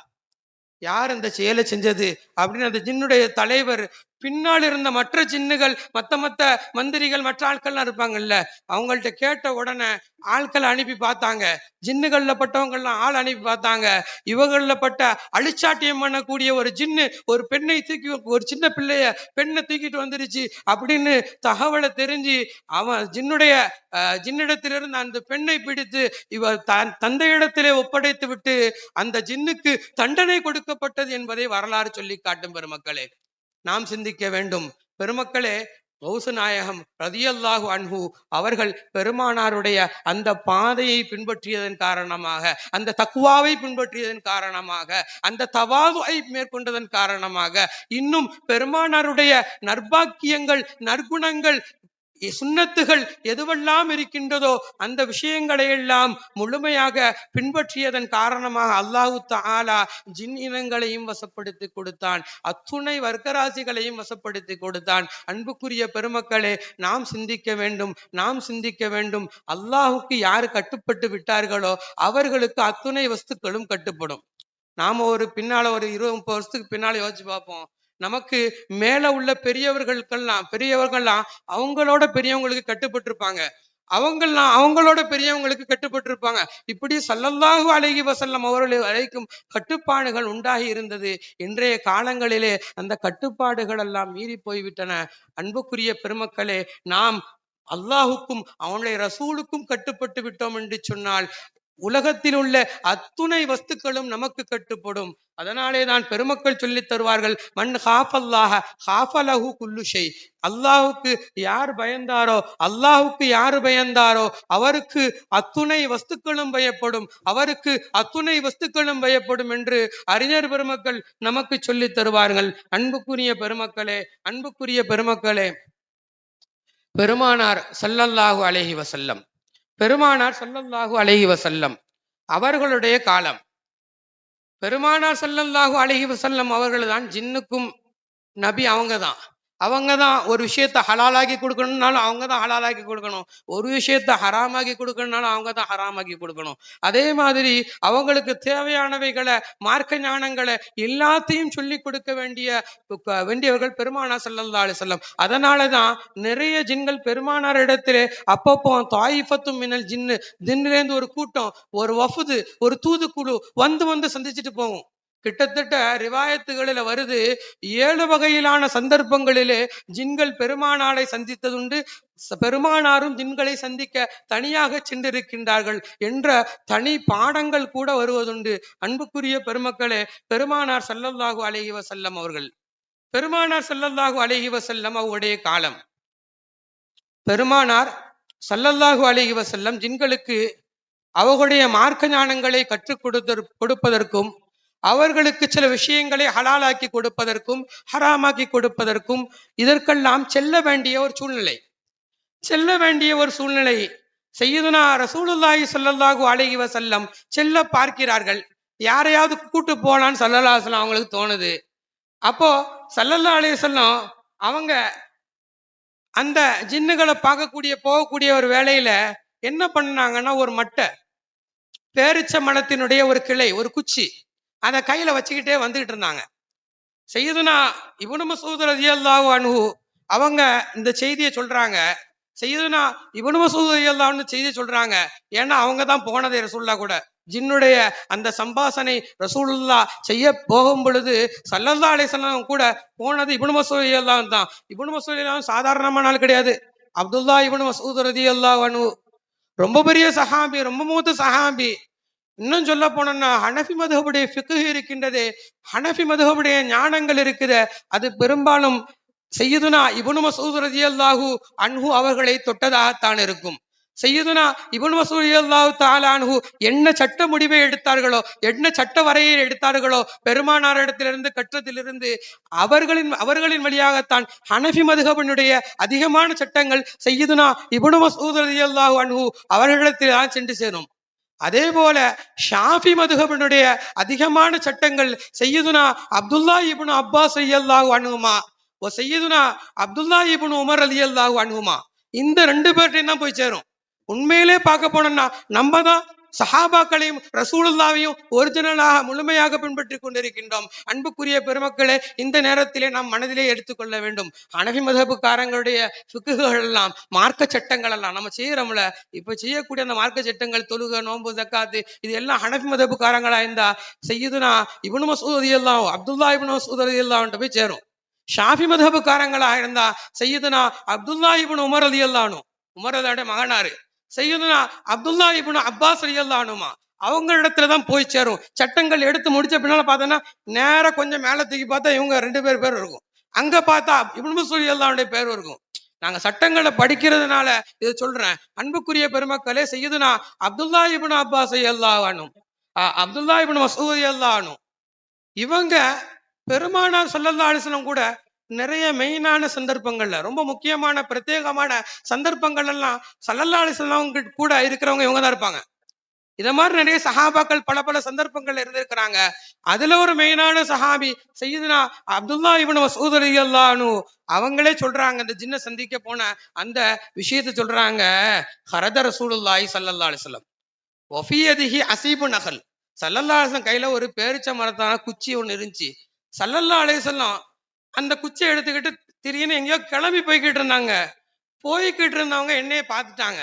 யார் இந்த செயலை செஞ்சது அப்படின்னு அந்த ஜின்னுடைய தலைவர், பின்னால் இருந்த மற்ற ஜின்னுகள், மத்த மந்திரிகள், மற்ற ஆட்கள்லாம் இருப்பாங்கல்ல, அவங்கள்ட்ட கேட்ட உடனே ஆட்களை அனுப்பி பார்த்தாங்க. ஜின்னுகள்ல பட்டவங்கள்லாம் ஆள் அனுப்பி பார்த்தாங்க. இவங்கள பட்ட அழிச்சாட்டியம் பண்ணக்கூடிய ஒரு ஜின்னு ஒரு பெண்ணை தூக்கி, ஒரு சின்ன பெண்ணை தூக்கிட்டு வந்துருச்சு அப்படின்னு தகவலை தெரிஞ்சு அவன் ஜின்னிடத்திலிருந்து அந்த பெண்ணை பிடித்து இவர் தந்தையிடத்திலே ஒப்படைத்து விட்டு அந்த ஜின்னுக்கு தண்டனை கொடுக்கப்பட்டது என்பதை வரலாறு சொல்லி காட்டும். பெருமக்களே, நாம் சிந்திக்க வேண்டும். பெருமக்களே, கௌசு நாயகம் ரலியல்லாஹு அன்ஹு அவர்கள் பெருமானாருடைய அந்த பாதையை பின்பற்றியதன் காரணமாக, அந்த தக்வாவை பின்பற்றியதன் காரணமாக, அந்த தவாதுவை மேற்கொண்டதன் காரணமாக இன்னும் பெருமானாருடைய நற்பாக்கியங்கள், நற்குணங்கள் சுன்னத்துகள் எதுவெல்லாம் இருக்கின்றதோ அந்த விஷயங்களை எல்லாம் முழுமையாக பின்பற்றியதன் காரணமாக அல்லாஹு தஆலா ஜின் இனங்களையும் வசப்படுத்தி கொடுத்தான், அத்துணை வர்க்கராசிகளையும் வசப்படுத்தி கொடுத்தான். அன்புக்குரிய பெருமக்களே, நாம் சிந்திக்க வேண்டும், நாம் சிந்திக்க வேண்டும். அல்லாஹுக்கு யாரு கட்டுப்பட்டு விட்டார்களோ அவர்களுக்கு அத்துணை வஸ்துக்களும் கட்டுப்படும். நாம ஒரு 20-30 வருஷத்துக்கு பின்னால யோசிச்சு பார்ப்போம். நமக்கு மேல உள்ள பெரியவர்கள்லாம் அவங்களோட பெரியவங்களுக்கு கட்டுப்பட்டு இருப்பாங்க, அவங்களோட பெரியவங்களுக்கு கட்டுப்பட்டு இருப்பாங்க. இப்படி ஸல்லல்லாஹு அலைஹி வஸல்லம் அவர்களை வரைக்கும் கட்டுப்பாடுகள் உண்டாகி இருந்தது. இன்றைய காலங்களிலே அந்த கட்டுப்பாடுகள் எல்லாம் மீறி போய்விட்டன. அன்புக்குரிய பெருமக்களே, நாம் அல்லாஹுக்கும் அவனுடைய ரசூலுக்கும் கட்டுப்பட்டு விட்டோம் என்று சொன்னால் உலகத்தில் உள்ள அத்துணை வஸ்துக்களும் நமக்கு கட்டுப்படும். அதனாலே தான் பெருமக்கள் சொல்லித் தருவார்கள், மன் ஹாஃபல்லாஹ ஹாஃபலஹு குல்லு ஷை. அல்லாஹுக்கு யார் பயந்தாரோ, அல்லாஹுக்கு யார் பயந்தாரோ அவருக்கு அத்துணை வஸ்துக்களும் பயப்படும், அவருக்கு அத்துணை வஸ்துக்களும் பயப்படும் என்று அறிஞர் பெருமக்கள் நமக்கு சொல்லித் தருவார்கள். அன்புக்குரிய பெருமக்களே, பெருமானார் ஸல்லல்லாஹு அலைஹி வஸல்லம் அவர்களுடைய காலம், பெருமானார் ஸல்லல்லாஹு அலைஹி வஸல்லம் அவர்கள் தான் ஜின்னுக்கும் நபி. அவங்கதான் ஒரு விஷயத்த ஹலாலாக்கி கொடுக்கணும்னாலும் அவங்கதான் ஹலாலாக்கி கொடுக்கணும், ஒரு விஷயத்த ஹராமாக்கி கொடுக்கணும்னாலும் அவங்கதான் ஹராமாக்கி கொடுக்கணும். அதே மாதிரி அவங்களுக்கு தேவையானவைகளை, மார்க்க ஞானங்களை எல்லாத்தையும் சொல்லி கொடுக்க வேண்டியவர்கள் பெருமானார் ஸல்லல்லாஹு அலைஹி வஸல்லம். அதனாலதான் நிறைய ஜின்கள் பெருமானார் இடத்திலே அப்பப்போ தாயிஃபத்தும் மினல் ஜின்னிலேருந்து ஒரு கூட்டம், ஒரு வஃபுது, ஒரு தூதுக்குழு வந்து சந்திச்சுட்டு போகும். கிட்டத்தட்ட ரிவாயத்துகளில் வருது, 7 வகையிலான சந்தர்ப்பங்களிலே ஜின்கள் பெருமானாரை சந்தித்ததுண்டு, பெருமானாரும் ஜின்களை சந்திக்க தனியாக சென்றிருக்கின்றார்கள் என்ற தனி பாடங்கள் கூட வருவதுண்டு. அன்புக்குரிய பெருமக்களே, பெருமானார் ஸல்லல்லாஹு அலைஹி வஸல்லம் அவருடைய காலம், பெருமானார் ஸல்லல்லாஹு அலைஹி வஸல்லம் ஜின்களுக்கு அவர்களுடைய மார்க்க ஞானங்களை கற்றுக் கொடுப்பதற்கும் அவர்களுக்கு சில விஷயங்களை ஹலாலாக்கி கொடுப்பதற்கும் ஹராமாக்கி கொடுப்பதற்கும் இதற்கெல்லாம் செல்ல வேண்டிய ஒரு சூழ்நிலை சய்யிதுனா ரசூலுல்லாஹி ஸல்லல்லாஹு அலைஹி வஸல்லம் செல்ல பார்க்கிறார்கள். யாரையாவது கூட்டு போலான்னு ஸல்லல்லாஹு அலைஹி வஸல்லம் அவங்களுக்கு தோணுது. அப்போ ஸல்லல்லாஹு அலைஹி வஸல்லம் அவங்க அந்த ஜின்னுகளை போகக்கூடிய ஒரு வேளையில என்ன பண்ணாங்கன்னா, ஒரு மட்டை, பேரிச்ச மரத்தினுடைய ஒரு கிளை, ஒரு குச்சி, அதை கையில வச்சுக்கிட்டே வந்துகிட்டு இருந்தாங்க. சய்யிதுனா இப்னு மஸ்ஊத் ரலியல்லாஹு அன்ஹு அவங்க இந்த செய்தியை சொல்றாங்க. சய்யிதுனா இப்னு மஸ்ஊத் ரலியல்லாஹு அன்ஹு செய்தியை சொல்றாங்க. ஏன்னா அவங்க தான் போனதே ரசூலுல்லாஹ் கூட. ஜின்னுடைய அந்த சம்பாஷணை ரசூலுல்லாஹ் செய்ய போகும் பொழுது ஸல்லல்லாஹு அலைஹி வஸல்லம் கூட போனது இப்னு மஸ்ஊத் ரலியல்லாஹு தான். இப்னு மஸ்ஊத் ரலியல்லாஹு சாதாரணமான ஆள் கிடையாது. அப்துல்லாஹ் இப்னு மஸ்ஊத் ரலியல்லாஹு அன்ஹு ரொம்ப பெரிய சஹாபி, ரொம்ப மூத்த சஹாபி. இன்னும் சொல்ல போனோம்னா ஹனஃபி மதுஹபுடைய ஃபிக்ஹ் இருக்கின்றதே, ஹனஃபி மதுஹபுடைய ஞானங்கள் இருக்குது, அது பெரும்பாலும் சய்யிதுனா இப்னு மஸ்ஊத் ரலியல்லாஹு அன்ஹு அவர்களை தொட்டதாகத்தான் இருக்கும். சய்யிதுனா இப்னு மஸ்ஊத் ரலியல்லாஹு தஆலா அன்ஹு என்ன சட்ட முடிவை எடுத்தார்களோ, என்ன சட்ட வரையை எடுத்தார்களோ பெருமானாரிடத்திலிருந்து கற்றதிலிருந்து அவர்களின் வழியாகத்தான் ஹனஃபி மதுஹபினுடைய அதிகமான சட்டங்கள் சய்யிதுனா இப்னு மஸ்ஊத் ரலியல்லாஹு அன்ஹு அவர்களிடத்தில் தான் சென்று சேரும். அதே போல ஷாஃபி மதுஹபினுடைய அதிகமான சட்டங்கள் சய்யிதுனா அப்துல்லாஹ் இப்னு அப்பாஸ் ரலியல்லாஹு அன்ஹுமா சய்யிதுனா அப்துல்லாஹ் இப்னு உமர் ரலியல்லாஹு அன்ஹுமா, இந்த 2 பேர்ட்டையும் தான் போய் சேரும். உண்மையிலே பார்க்க போனோம்னா நம்ம தான் சஹாபாக்களையும் ரசூலுல்லாஹ்வையும் ஒரிஜினலாக முழுமையாக பின்பற்றி கொண்டிருக்கின்றோம். அன்புக்குரிய பெருமக்களே, இந்த நேரத்திலே நாம் மனதிலே எடுத்துக்கொள்ள வேண்டும். ஹனஃபி மதுஹபுக்காரங்களுடைய ஃபிக்ஹுகள் எல்லாம், மார்க்க சட்டங்கள் எல்லாம் நம்ம செய்யறோம்ல, இப்ப செய்யக்கூடிய அந்த மார்க்க சட்டங்கள், தொழுகை, நோன்பு, ஜக்காத்து, இது எல்லாம் ஹனஃபி மதுஹபுக்காரங்களா இருந்தா சய்யிதுனா இப்னு மஸ்ஊத் ரலியல்லாஹு அப்துல்லாஹ் இப்னு மஸ்ஊத் ரலியல்லாஹு போய் சேரும். ஷாஃபி மதுஹபுக்காரங்களாக இருந்தா சய்யிதுனா அப்துல்லாஹ் இப்னு உமர் ரலியல்லாஹு அன்ஹு, உமரோட மகனாரு சய்யிதுனா அப்துல்லாஹ் இப்னு அப்பாஸ் ரலியல்லாஹு அன்ஹுமா அவங்க இடத்துலதான் போய் சேரும். சட்டங்கள் எடுத்து முடிச்ச பின்னால பார்த்தோன்னா நேர கொஞ்சம் மேல தூக்கி பார்த்தா இவங்க 2 பேர் இருக்கும், அங்க பார்த்தா இப்னு மஸ்ஊத் ரலியல்லாஹு பேர் இருக்கும். நாங்க சட்டங்களை படிக்கிறதுனால இதை சொல்றேன். அன்புக்குரிய பெருமக்களே, சய்யிதுனா அப்துல்லாஹ் இப்னு அப்பாஸ் ரலியல்லாஹு அன்ஹு, அப்துல்லாஹ் இப்னு மஸ்ஊத் ரலியல்லாஹு அன்ஹு இவங்க பெருமானார் ஸல்லல்லாஹு அலைஹி வஸல்லம் கூட நிறைய மெயினான சந்தர்ப்பங்கள்ல ரொம்ப முக்கியமான பிரத்யேகமான சந்தர்ப்பங்கள் எல்லாம் ஸல்லல்லாஹு அலைஹி வஸல்லம் கூட இருக்கிறவங்க இவங்க தான் இருப்பாங்க. இத மாதிரி நிறைய சஹாபாக்கள் பல பல சந்தர்ப்பங்கள்ல இருந்திருக்கிறாங்க. அதுல ஒரு மெயினான சஹாபி சையதுனா அப்துல்லா இப்னு மஸ்ஊத் ரலியல்லாஹு அன்ஹு அவங்களே சொல்றாங்க, அந்த ஜின்ன சந்திக்க போன அந்த விஷயத்தை சொல்றாங்க. ஹரத ரசூலுல்லாஹி ஸல்லல்லாஹு அலைஹி வஸல்லம் வஃபியதிஹி அஸீபு நஹல். ஸல்லல்லாஹு அலைஹி வஸல்லம் கையில ஒரு பேரிச்ச மரத்தான குச்சி ஒண்ணு இருந்துச்சு. ஸல்லல்லாஹு அலைஹி வஸல்லம் அந்த குச்சியை எடுத்துக்கிட்டு திடீர்னு எங்கேயோ கிளம்பி போய்கிட்டு இருந்தாங்க. போய்கிட்டு இருந்தவங்க என்னைய பார்த்துட்டாங்க.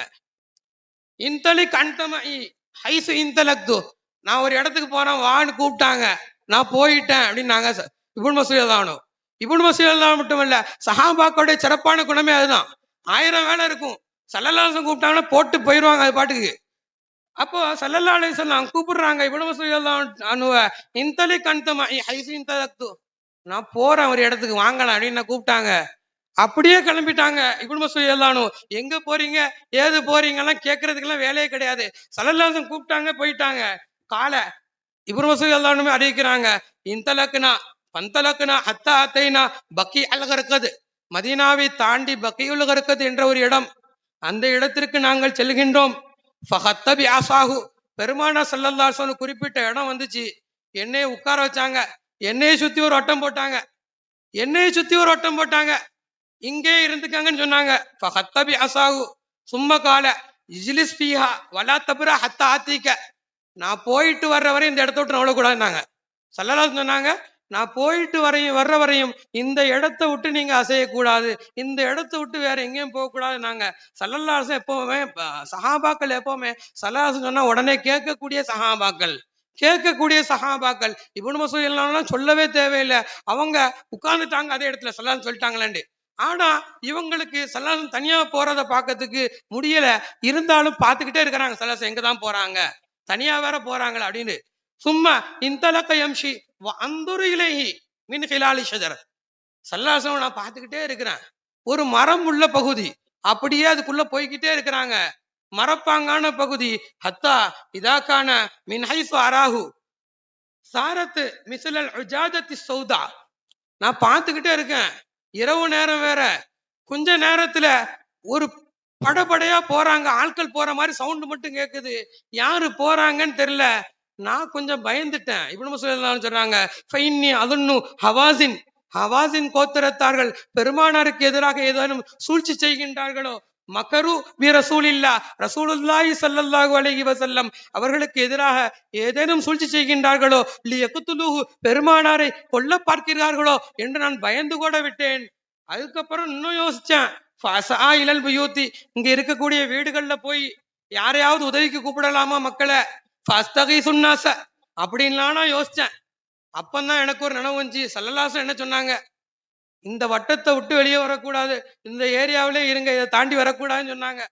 இன்தலி கண்டமி ஹைசு இன்தலக்து, நான் ஒரு இடத்துக்கு போறேன் வான்னு கூப்பிட்டாங்க, நான் போயிட்டேன் அப்படின்னாங்க இப்னு மஸ்ஊத் ரலியல்லாஹு அன்ஹு. இப்னு மஸ்ஊத் ரலியல்லாஹு அன்ஹு மட்டும் இல்ல, சஹாபாக்களுடைய சிறப்பான குணமே அதுதான். 1000 வேலை இருக்கும், ஸல்லல்லாஹு அலைஹி வஸல்லம் கூப்பிட்டாங்கன்னா போட்டு போயிடுவாங்க அது பாட்டுக்கு. அப்போ ஸல்லல்லாஹு அலைஹி வஸல்லம் கூப்பிடுறாங்க இப்னு மஸ்ஊத் ரலியல்லாஹு அன்ஹுவ, இன்தலி கண்டமி ஹைசு இன்தலக்து, நான் போறேன் ஒரு இடத்துக்கு வாங்கலாம் அப்படின்னு கூப்பிட்டாங்க. அப்படியே கிளம்பிட்டாங்க. இப்னு மஸ்ஊத் ரலியல்லாஹு அன்ஹு எங்க போறீங்க ஏது போறீங்கலாம் கேட்கறதுக்கெல்லாம் வேலையே கிடையாது. ஸல்லல்லாஹு அலைஹி வஸல்லம் கூப்பிட்டாங்க போயிட்டாங்க. கால இப்னு மஸ்ஊத் ரலியல்லாஹு அன்ஹு அறிவிக்கிறாங்க, இன்தலக்னா பந்தலக்னா ஹத்தா அத்தைனா பக்கி அல் கர்கத், மதீனாவை தாண்டி பக்கியுல் கர்கத் என்ற ஒரு இடம், அந்த இடத்திற்கு நாங்கள் செல்கின்றோம். ஃபஹத்த பி ஆசாஹு, பெருமானார் ஸல்லல்லாஹு அலைஹி வஸல்லம் குறிப்பிட்ட இடம் வந்துச்சு. என்னைய உட்கார வச்சாங்க, என்னைய சுத்தி ஒரு வட்டம் போட்டாங்க, என்னைய சுத்தி ஒரு வட்டம் போட்டாங்க, இங்கே இருந்துக்காங்கன்னு சொன்னாங்க. ஃபஹத்த பி ஆசாஹு சும்ம கால இஜ்லிஸ் ஃபீஹா வலா தப்ரா ஹத்தா ஆத்திக, நான் போயிட்டு வர்ற வரையும் இந்த இடத்த விட்டு நவளக்கூடாதுன்னாங்க. ஸல்லல்லாஹு அலைஹி வஸல்லம் சொன்னாங்க, நான் போயிட்டு வர்ற வரையும் இந்த இடத்த விட்டு நீங்க அசையக்கூடாது, இந்த இடத்த விட்டு வேற எங்கேயும் போகக்கூடாதுன்னாங்க. ஸல்லல்லாஹு அலைஹி வஸல்லம் எப்பவுமே சஹாபாக்கள் எப்பவுமே ஸல்லல்லாஹு அலைஹி வஸல்லம் சொன்னா உடனே கேட்கக்கூடிய சஹாபாக்கள், கேட்கக்கூடிய சஹாபாக்கள். இப்னு மஸ்ஊத் ரலியல்லாஹு சொல்லவே தேவையில்லை, அவங்க உட்கார்ந்துட்டாங்க அதே இடத்துல ஸல்லல்லாஹு சொல்லிட்டாங்களேன்னு. ஆனா இவங்களுக்கு ஸல்லல்லாஹு அலைஹி வஸல்லம் தனியா போறத பார்க்கறதுக்கு முடியல, இருந்தாலும் பார்த்துக்கிட்டே இருக்கிறாங்க ஸல்லல்லாஹு அலைஹி வஸல்லம் எங்கதான் போறாங்க, தனியா வேற போறாங்களா அப்படின்னு. சும்மா இன்தலக யம்ஷி வ அன்துரு இலைஹி மின் ஹிலாலி ஷஜர, ஸல்லல்லாஹு அலைஹி வஸல்லம் நான் பார்த்துக்கிட்டே இருக்கிறேன், ஒரு மரம் உள்ள பகுதி, அப்படியே அதுக்குள்ள போய்கிட்டே இருக்கிறாங்க, மரப்பாங்கான பகுதி. ஹத்தா இதாக்கான மின் ஹைசு அராஹு சாரத்து மிஸ்லல் உஜாஜத்தி சௌதா, நான் பார்த்துக்கிட்டே இருக்கேன், இரவு நேரம் வேற, கொஞ்ச நேரத்துல ஒரு படபடையா போறாங்க, ஆட்கள் போற மாதிரி சவுண்ட் மட்டும் கேக்குது, யாரு போறாங்கன்னு தெரியல. நான் கொஞ்சம் பயந்துட்டேன். இப்னு மஸ்ஊத் ரலியல்லாஹு அன்ஹு சொல்றாங்க, ஃபைன்னி அதுன்னு ஹவாஸின், ஹவாஸின் கோத்திரத்தார்கள் பெருமானாருக்கு எதிராக ஏதேனும் சூழ்ச்சி செய்கின்றார்களோ, மக்கரு பி ரசூலில்லா, ரசூலுல்லாஹி ஸல்லல்லாஹு அலைஹி வஸல்லம் அவர்களுக்கு எதிராக ஏதேனும் சூழ்ச்சி செய்கின்றார்களோ, லியக்துலுஹு பெருமானாரை கொல்ல பார்க்கிறார்களோ என்று நான் பயந்து கூட விட்டேன். அதுக்கப்புறம் இன்னும் யோசிச்சேன். ஃபஸஆ இலல் புயூத்தி, இங்க இருக்கக்கூடிய வீடுகள்ல போய் யாரையாவது உதவிக்கு கூப்பிடலாமா மக்களை, ஃபஸ்தகீசுன் நாஸ அப்படின்லாம் நான் யோசிச்சேன். அப்பந்தான் எனக்கு ஒரு நினைவு வந்துச்சு, ஸல்லல்லாஹு அலைஹி வஸல்லம் என்ன சொன்னாங்க, இந்த வட்டத்தை விட்டு வெளியே வரக்கூடாது, இந்த ஏரியாவிலே இருங்க, இதை தாண்டி வரக்கூடாதுன்னு சொன்னாங்க.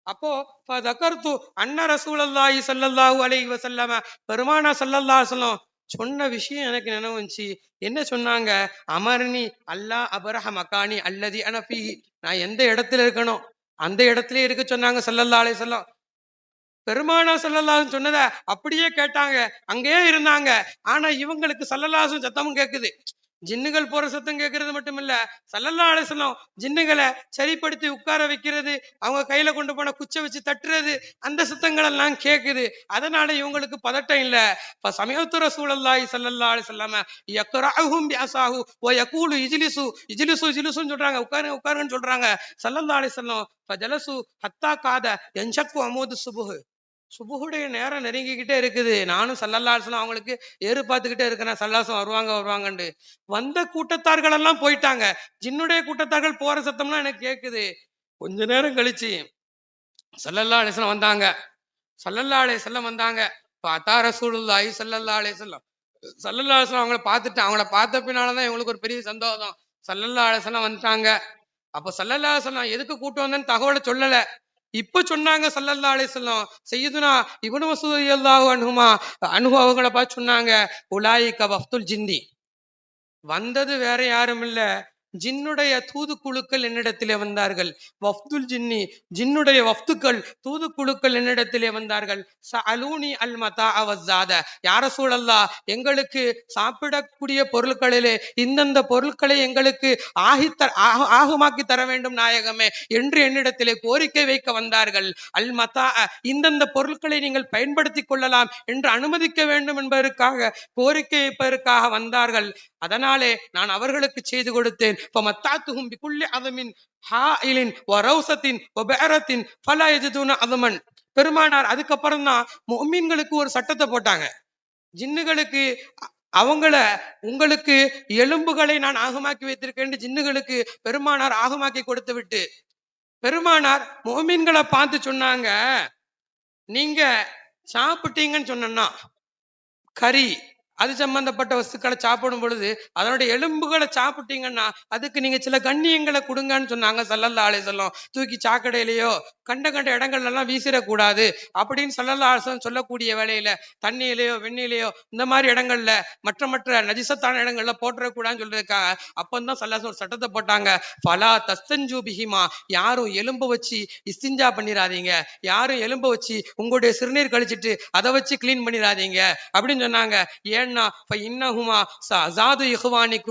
அப்போ ஃபதகர்து அன்ன ரசூலுல்லாஹி ஸல்லல்லாஹு அலைஹி வஸல்லம், பெருமானார் ஸல்லல்லாஹு அலைஹி வஸல்லம் சொன்ன விஷயம் எனக்கு நினைவு வந்துச்சு. என்ன சொன்னாங்க, அமர்னி அல்லாஹ் அபரஹ மகானி அல்லதி அன ஃபீஹி, நான் எந்த இடத்துல இருக்கணும் அந்த இடத்துலயே இருக்க சொன்னாங்க ஸல்லல்லாஹு அலைஹி வஸல்லம். பெருமானார் ஸல்லல்லாஹு அலைஹி வஸல்லம் சொன்னதை அப்படியே கேட்டாங்க, அங்கேயே இருந்தாங்க. ஆனா இவங்களுக்கு ஸல்லல்லாஹு அலைஹி வஸல்லம் சத்தமும் கேக்குது, ஜின்னுகள் போற சத்தம் கேட்கறது மட்டும் இல்ல, ஸல்லல்லாஹு அலைஹி வஸல்லம் ஜின்னுகளை சரிப்படுத்தி உட்கார வைக்கிறது, அவங்க கையில கொண்டு போன குச்சை வச்சு தட்டுறது, அந்த சத்தங்கள் எல்லாம் கேக்குது. அதனால இவங்களுக்கு பதட்டம் இல்ல. ஃபஸமிஅத்து ரசூலுல்லாஹி ஸல்லல்லாஹு அலைஹி வஸல்லம் யக்ரஅஹும் பிஅஸாஹு வ யகூலு இஜ்லிசு இஜ்லிசு இஜ்லிசுன்னு சொல்றாங்க, உட்காருங்க உட்காருங்கன்னு சொல்றாங்க ஸல்லல்லாஹு அலைஹி வஸல்லம். ஃபஜலசு ஹத்தா காத யன்ஷக்கு அமூது சுபுஹ், சுபுஹுடைய நேரம் நெருங்கிக்கிட்டே இருக்குது, நானும் ஸல்லல்லாஹு அலைஹி வஸல்லம் அவங்களுக்கு ஏறு பார்த்துக்கிட்டே இருக்கிறேன், ஸல்லல்லாஹு அலைஹி வஸல்லம் வருவாங்க வருவாங்கன்னு. வந்த கூட்டத்தார்கள் எல்லாம் போயிட்டாங்க, ஜின்னுடைய கூட்டத்தார்கள் போற சத்தம்லாம் எனக்கு கேக்குது. கொஞ்ச நேரம் கழிச்சு ஸல்லல்லாஹு அலைஹி வஸல்லம் வந்தாங்க, ஸல்லல்லாஹு அலைஹி வஸல்லம் வந்தாங்க. பார்த்தா ரசூலுல்லாஹி ஸல்லல்லாஹு அலைஹி வஸல்லம், ஸல்லல்லாஹு அலைஹி வஸல்லம் அவங்கள பார்த்துட்டு, அவங்கள பார்த்த பின்னாலதான் இவங்களுக்கு ஒரு பெரிய சந்தோஷம். ஸல்லல்லாஹு அலைஹி வஸல்லம் வந்துட்டாங்க. அப்ப ஸல்லல்லாஹு அலைஹி வஸல்லம் எதுக்கு கூட்டம் வந்தேன்னு தகவலை சொல்லல, இப்ப சொன்னாங்க ஸல்லல்லாஹு அலைஹி வஸல்லம். சையதுனா இப்னு மஸ்ஊத் ரலியல்லாஹு அன்ஹு அவங்கள பார்த்து சொன்னாங்க, உலாயிக வஃப்துல் ஜின்னி, வந்தது வேற யாரும் இல்ல, ஜின்னுடைய தூதுக்குழுக்கள் என்னிடத்திலே வந்தார்கள். வஃப்துல் ஜின்னி, ஜின்னுடைய வஃப்துக்கள் தூதுக்குழுக்கள் என்னிடத்திலே வந்தார்கள். சஅலூனி அல் மதா வஸ்ஸாத, யா ரசூலல்லாஹ், எங்களுக்கு சாப்பிடக்கூடிய பொருட்களிலே இந்தந்த பொருட்களை எங்களுக்கு ஆகுமாக்கி தர வேண்டும் நாயகமே என்று என்னிடத்திலே கோரிக்கை வைக்க வந்தார்கள். அல் மதா, இந்தந்த பொருட்களை நீங்கள் பயன்படுத்திக் கொள்ளலாம் என்று அனுமதிக்க வேண்டும் என்பதற்காக கோரிக்கை வைப்பதற்காக வந்தார்கள். அதனாலே நான் அவர்களுக்கு செய்து கொடுத்தேன். பெருமானார் அதுக்கப்புறம் தான் முஃமின்களுக்கு ஒரு சட்டத்தை போட்டாங்க. ஜின்னுகளுக்கு அவங்கள, உங்களுக்கு எலும்புகளை நான் ஆகமாக்கி வைத்திருக்கேன் ஜின்னுகளுக்கு பெருமானார் ஆகமாக்கி கொடுத்து விட்டு பெருமானார் முஃமின்களை பார்த்து சொன்னாங்க, நீங்க சாப்பிட்டீங்கன்னு சொன்னா கறி அது சம்பந்தப்பட்ட வஸ்துக்களை சாப்பிடும் பொழுது அதனுடைய எலும்புகளை சாப்பிட்டீங்கன்னா அதுக்கு நீங்க சில கண்ணியங்களை கொடுங்கன்னு சொன்னாங்க ஸல்லல்லாஹு அலைஹி வஸல்லம். தூக்கி சாக்கடையிலையோ கண்ட இடங்கள்ல எல்லாம் வீசிடக்கூடாது அப்படின்னு ஸல்லல்லாஹு அலைஹி வஸல்லம் சொல்லக்கூடிய வேலையில தண்ணியிலையோ வெண்ணிலையோ இந்த மாதிரி இடங்கள்ல மற்ற நஜிசத்தான இடங்கள்ல போட்டுறக்கூடாதுன்னு சொல்றதுக்காக அப்பந்தான் ஸல்லல்லாஹு ஒரு சட்டத்தை போட்டாங்க. ஃபலா தஸ்தன்ஜு பிஹிமா, யாரும் எலும்பு வச்சு இஸ்திஞ்சா பண்ணிடாதீங்க, யாரும் எலும்பு வச்சு உங்களுடைய சிறுநீர் கழிச்சிட்டு அதை வச்சு கிளீன் பண்ணிடாதீங்க அப்படின்னு சொன்னாங்க. ஏன்னா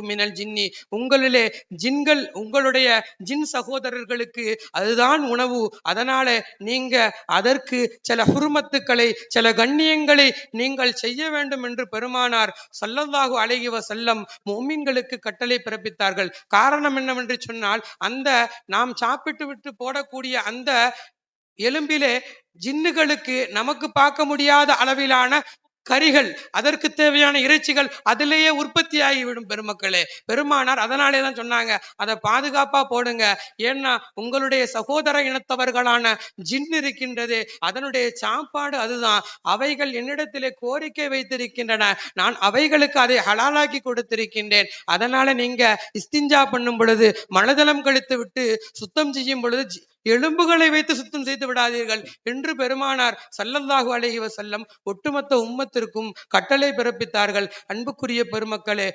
மினல் ஜின்னி, உங்களிலே ஜின்கள், உங்களுடைய ஜின் சகோதரர்களுக்கு அதுதான் உணவு. அதனால நீங்க அதற்கு சில ஹுர்மத்துக்களை, சில கண்ணியங்களை நீங்கள் செய்ய வேண்டும் என்று பெருமானார் ஸல்லல்லாஹு அலைஹி வஸல்லம் முஃமின்களுக்கு கட்டளை பிறப்பித்தார்கள். காரணம் என்னவென்று சொன்னால், அந்த நாம் சாப்பிட்டு விட்டு போடக்கூடிய அந்த எலும்பிலே ஜின்னுகளுக்கு நமக்கு பார்க்க முடியாத அளவிலான கரிகள், அதற்கு தேவையான இறைச்சிகள் அதிலேயே உற்பத்தி ஆகிவிடும் பெருமக்களே. பெருமானார் அதனாலே தான் சொன்னாங்க, அதை பாதுகாப்பா போடுங்க. ஏன்னா உங்களுடைய சகோதர இனத்தவர்களான ஜின் இருக்கின்றது, அதனுடைய சாப்பாடு அதுதான். அவைகள் என்னிடத்திலே கோரிக்கை வைத்திருக்கின்றன, நான் அவைகளுக்கு அதை ஹலாலாக்கி கொடுத்திருக்கின்றேன். அதனால நீங்க இஸ்திஞ்சா பண்ணும் பொழுது, மலஜலம் கழித்து விட்டு சுத்தம் செய்யும் பொழுது எலும்புகளை வைத்து சுத்தம் செய்து விடாதீர்கள் என்று பெருமானார் ஸல்லல்லாஹு அலைஹி வஸல்லம் ஒட்டுமொத்த உம்மத்திற்கும் கட்டளை பிறப்பித்தார்கள். அன்புக்குரிய பெருமக்களே,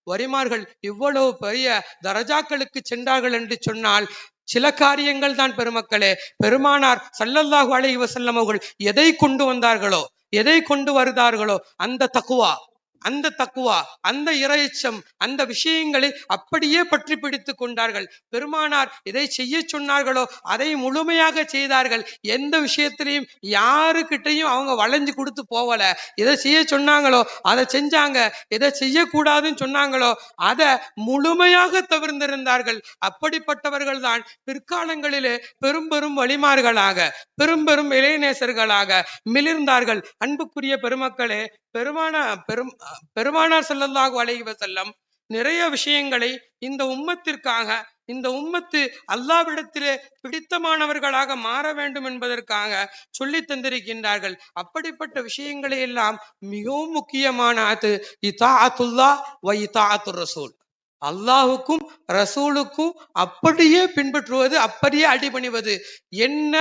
வலிமார்கள் இவ்வளவு பெரிய தரஜாக்களுக்கு சென்றார்கள் என்று சொன்னால் சில காரியங்கள் தான் பெருமக்களே. பெருமானார் ஸல்லல்லாஹு அலைஹி வஸல்லம் அவர்கள் எதை கொண்டு வந்தார்களோ, எதை கொண்டு வருகிறார்களோ அந்த தக்குவா, அந்த இறைச்சம், அந்த விஷயங்களை அப்படியே பற்றி பிடித்து கொண்டார்கள். பெருமானார் எதை செய்ய சொன்னார்களோ அதை முழுமையாக செய்தார்கள். எந்த விஷயத்திலையும் யாருக்கிட்டையும் அவங்க வளைஞ்சு கொடுத்து போகல. எதை செய்ய சொன்னாங்களோ அதை செஞ்சாங்க, எதை செய்யக்கூடாதுன்னு சொன்னாங்களோ அதை முழுமையாக தவிர்த்திருந்தார்கள். அப்படிப்பட்டவர்கள் தான் பிற்காலங்களிலே பெரும் வலிமார்களாக, பெரும் இளைநேசர்களாக மிளிர்ந்தார்கள். அன்புக்குரிய பெருமக்களே, பெருமானார் ஸல்லல்லாஹு அலைஹி வஸல்லம் நிறைய விஷயங்களை இந்த உம்மத்திற்காக, இந்த உம்மத்து அல்லாஹ்விடத்திலே பிடித்தமானவர்களாக மாற வேண்டும் என்பதற்காக சொல்லி தந்திருக்கின்றார்கள். அப்படிப்பட்ட விஷயங்களை எல்லாம் மிகவும் முக்கியமானது இதாஅத்துல்லாஹ் வ இதாஅத்துர் ரசூல். அல்லாஹுக்கும் ரசூலுக்கும் அப்படியே பின்பற்றுவது, அப்படியே அடிபணிவது. என்ன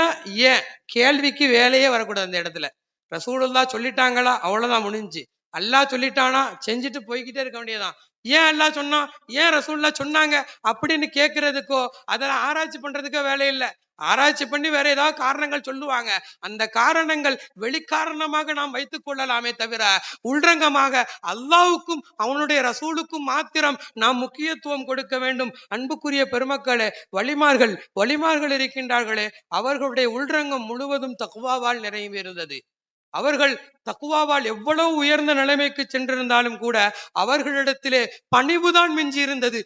ஏன் கேள்விக்கு வேலையே வரக்கூடாது அந்த இடத்துல. ரசூலுல்லாஹ் சொல்லிட்டாங்களா, அவ்வளவுதான் முடிஞ்சு. அல்லாஹ் சொல்லிட்டானா செஞ்சுட்டு போய்கிட்டே இருக்க வேண்டியதான். ஏன் அல்லாஹ் சொன்னா, ஏன் ரசூலுல்லாஹ் சொன்னாங்க அப்படின்னு கேட்கறதுக்கோ அதெல்லாம் ஆராய்ச்சி பண்றதுக்கோ வேலை இல்லை. ஆராய்ச்சி பண்ணி வேற ஏதாவது காரணங்கள் சொல்லுவாங்க. அந்த காரணங்கள் வெளிக்காரணமாக நாம் வைத்துக் கொள்ளலாமே தவிர உள்ரங்கமாக அல்லாஹ்வுக்கும் அவனுடைய ரசூலுக்கும் மாத்திரம் நாம் முக்கியத்துவம் கொடுக்க வேண்டும். அன்புக்குரிய பெருமக்களே, வலிமார்கள் இருக்கின்றார்களே, அவர்களுடைய உள்ரங்கம் முழுவதும் தக்வாவால் நிறைவேறுகிறது. அவர்கள் தக்குவாவால் எவ்வளவு உயர்ந்த நிலைமைக்கு சென்றிருந்தாலும் கூட அவர்களிடத்திலே பணிவுதான் மிஞ்சி இருந்தது.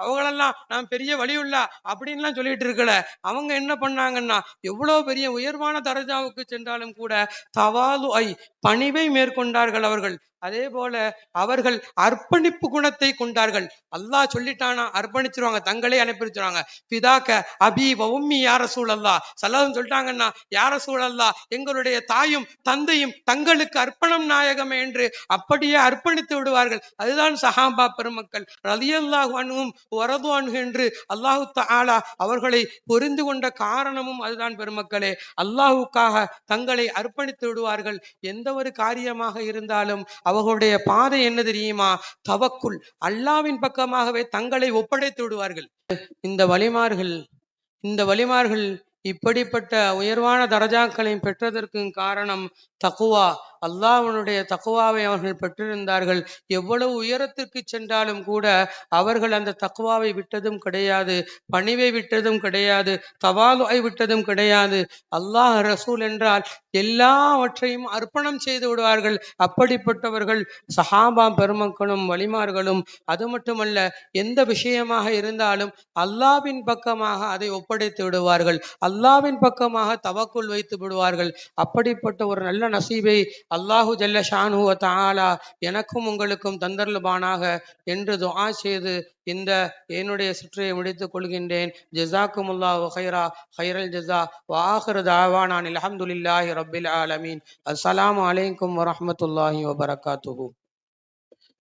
அவங்களெல்லாம் நான் பெரிய வலியுள்ளா அப்படின்லாம் சொல்லிட்டு இருக்கல. அவங்க என்ன பண்ணாங்கன்னா, எவ்வளவு பெரிய உயர்வான தரஜாவுக்கு சென்றாலும் கூட தவாலுஐ, பணிவை மேற்கொண்டார்கள் அவர்கள். அதே போல அவர்கள் அர்ப்பணிப்பு குணத்தை கொண்டார்கள். அல்லாஹ் சொல்லிட்டானா அர்ப்பணிச்சிருவாங்க, தங்களே அனுப்பிச்சிருவாங்க. பிதாக்க அபி வ உம்மி யா ரசூலல்லாஹ், ஸல்லல்லாஹு சொல்லிட்டாங்கன்னா யா ரசூலல்லாஹ், எங்களுடைய தாயும் தந்தையும் தங்களுக்கு அர்ப்பணம் நாயகமே என்று அப்படியே அர்ப்பணித்து விடுவார்கள். அதுதான் சஹாபா பெருமக்கள் ரலியல்லாஹு அன்ஹும் வரது அன்ஹு என்று அல்லாஹு தஆலா அவர்களை பொருந்து கொண்ட காரணமும் அதுதான் பெருமக்களே. அல்லாஹுக்காக தங்களை அர்ப்பணித்து விடுவார்கள். எந்த ஒரு காரியமாக இருந்தாலும் அவர்களுடைய பாதை என்ன தெரியுமா? தவக்குல், அல்லாவின் பக்கமாகவே தங்களை ஒப்படைத்து விடுவார்கள். இந்த வலிமார்கள் இப்படிப்பட்ட உயர்வான தரஜாக்களையும் பெற்றதற்கு காரணம் தக்குவா. அல்லாஹ்வுடைய தக்குவாவை அவர்கள் பெற்றிருந்தார்கள். எவ்வளவு உயரத்திற்கு சென்றாலும் கூட அவர்கள் அந்த தக்குவாவை விட்டதும் கிடையாது, பணிவை விட்டதும் கிடையாது, தவாலுவை விட்டதும் கிடையாது. அல்லாஹ் ரசூல் என்றால் எல்லாவற்றையும் அர்ப்பணம் செய்து விடுவார்கள். அப்படிப்பட்டவர்கள் சஹாபா பெருமக்களும் வலிமார்களும். அது மட்டுமல்ல, எந்த விஷயமாக இருந்தாலும் அல்லாவின் பக்கமாக அதை ஒப்படைத்து விடுவார்கள், அல்லாவின் பக்கமாக தவக்குள் வைத்து விடுவார்கள். அப்படிப்பட்ட ஒரு நல்ல நசீபை அல்லாஹு ஜல்ல ஷானு வ தஆலா எனக்கும் உங்களுக்கும் தந்தருள்வானாக என்று துஆ செய்து இந்த என்னுடைய சுற்றையை முடித்துக் கொள்கின்றேன். ஜஸாக்குமுல்லாஹு ஹைரா, ஹைரல் ஜஸா. வ ஆகிரு தஅவானா அல்ஹம்துலில்லாஹி ரப்பில் ஆலமீன். அஸ்ஸலாமு அலைக்கும் வரஹ்மத்துல்லாஹி வபரகாத்துஹு.